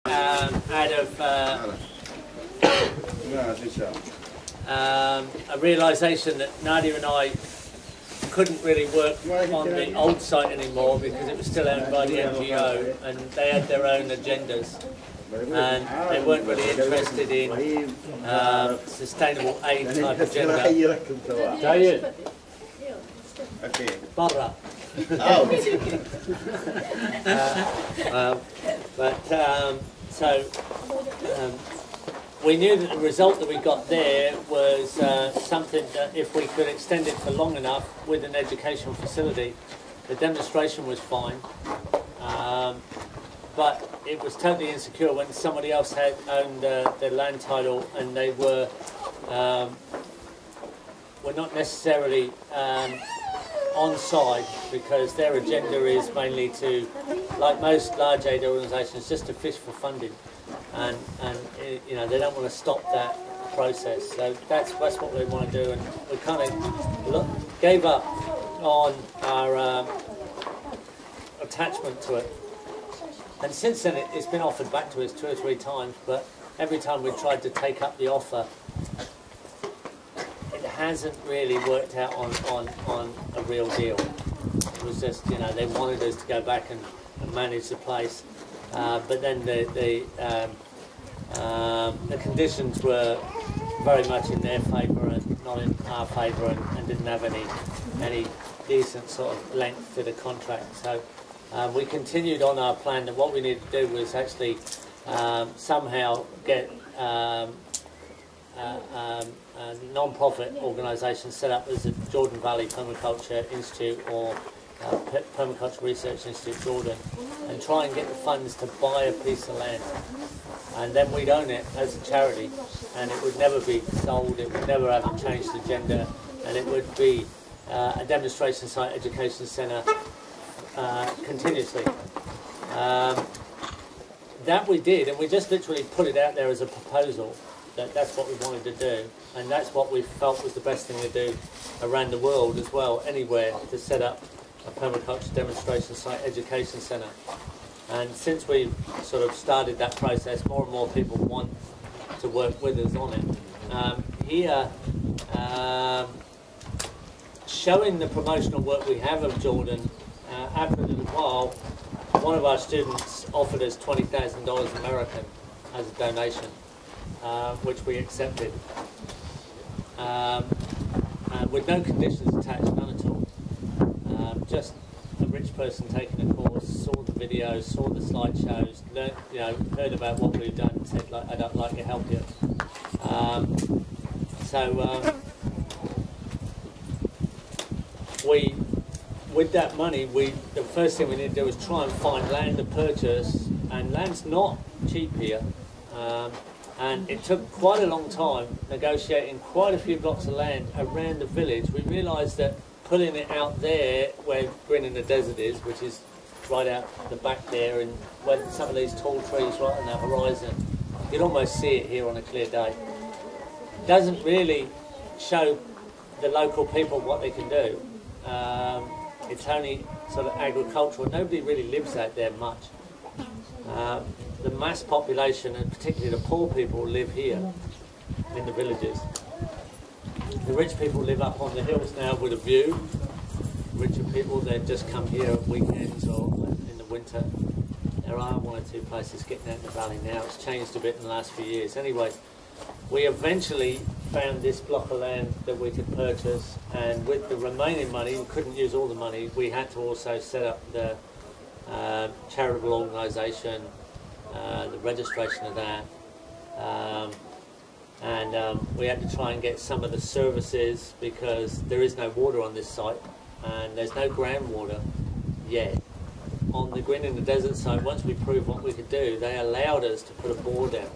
Out of a realisation that Nadia and I couldn't really work on the old site anymore because it was still owned by the NGO and they had their own agendas and they weren't really interested in sustainable aid type agenda. Barra. We knew that the result that we got there was something that if we could extend it for long enough with an educational facility, the demonstration was fine, but it was totally insecure when somebody else had owned the land title and they were not necessarily on side because their agenda is mainly to, like most large aid organisations, just to fish for funding. And you know, they don't want to stop that process. So that's what we want to do, and we kind of gave up on our attachment to it. And since then, it's been offered back to us 2 or 3 times, but every time we tried to take up the offer, it hasn't really worked out on a real deal. It was just, you know, they wanted us to go back and manage the place. But then the conditions were very much in their favour and not in our favour, and didn't have any decent sort of length to the contract. So we continued on our plan that what we needed to do was actually somehow get a non-profit organisation set up as the Jordan Valley Permaculture Institute or Permaculture Research Institute Jordan, and try and get the funds to buy a piece of land, and then we'd own it as a charity, and it would never be sold, it would never have a changed agenda, and it would be a demonstration site, education centre continuously. That we did, and we just literally put it out there as a proposal that that's what we wanted to do, and that's what we felt was the best thing to do around the world as well, anywhere, to set up a permaculture demonstration site education centre. And since we sort of started that process, more and more people want to work with us on it. Here, showing the promotional work we have of Jordan, after a little while, one of our students offered us $20,000 American as a donation, which we accepted, with no conditions attached, none at all. Just a rich person taking a course, saw the videos, saw the slideshows, learned, you know, heard about what we've done, and said, like, I'd like to help you. With that money, the first thing we need to do is try and find land to purchase, and land's not cheap here. And it took quite a long time negotiating quite a few blocks of land around the village. We realised that pulling it out there where Grin in the Desert is, which is right out the back there, and where some of these tall trees right on the horizon, you'd almost see it here on a clear day. Doesn't really show the local people what they can do. It's only sort of agricultural. Nobody really lives out there much. The mass population, and particularly the poor people, live here in the villages. The rich people live up on the hills now with a view. Richer people, they just come here at weekends or in the winter. There are 1 or 2 places getting out in the valley now. It's changed a bit in the last few years. Anyway, we eventually found this block of land that we could purchase, and with the remaining money, we couldn't use all the money, we had to also set up the charitable organisation, the registration of that, and we had to try and get some of the services because there is no water on this site and there's no groundwater yet. On the Grin in the Desert site, once we proved what we could do, they allowed us to put a bore down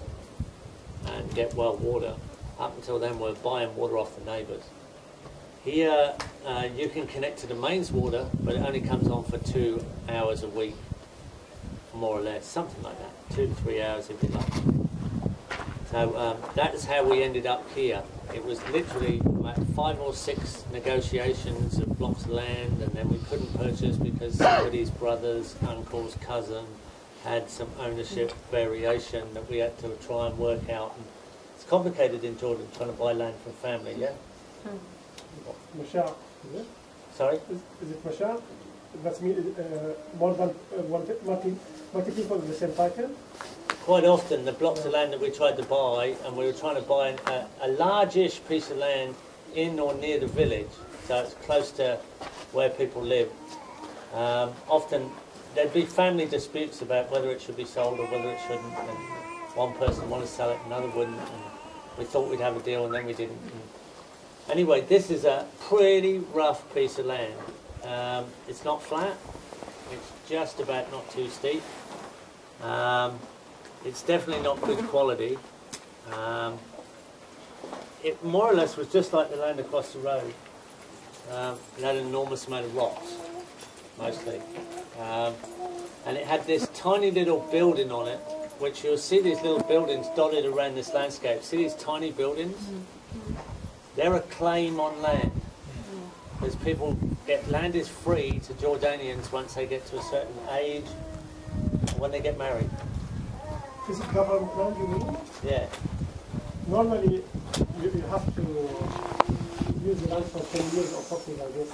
and get well water. Up until then, we're buying water off the neighbours. Here, you can connect to the mains water, but it only comes on for 2 hours a week, more or less, something like that, 2 to 3 hours if you like. So that is how we ended up here. It was literally like 5 or 6 negotiations of blocks of land, and then we couldn't purchase because somebody's brother's uncle's cousin had some ownership variation that we had to try and work out. And it's complicated in Jordan trying to buy land from family, yeah? Mashar, is it? Sorry? Is it Mashar? That means more than multi people with the same title? Quite often the blocks of land that we tried to buy, and we were trying to buy a largish piece of land in or near the village, so it's close to where people live. Often there'd be family disputes about whether it should be sold or whether it shouldn't, and one person wanted to sell it, another wouldn't, and we thought we'd have a deal and then we didn't. Anyway, this is a pretty rough piece of land. It's not flat, it's just about not too steep. It's definitely not good quality. It more or less was just like the land across the road. It had an enormous amount of rocks, mostly. And it had this tiny little building on it, which you'll see these little buildings dotted around this landscape. See these tiny buildings? They're a claim on land. Because people get, land is free to Jordanians once they get to a certain age, or when they get married. Is it government land you mean? Yeah. Normally, you have to use the land for 10 years or something like this.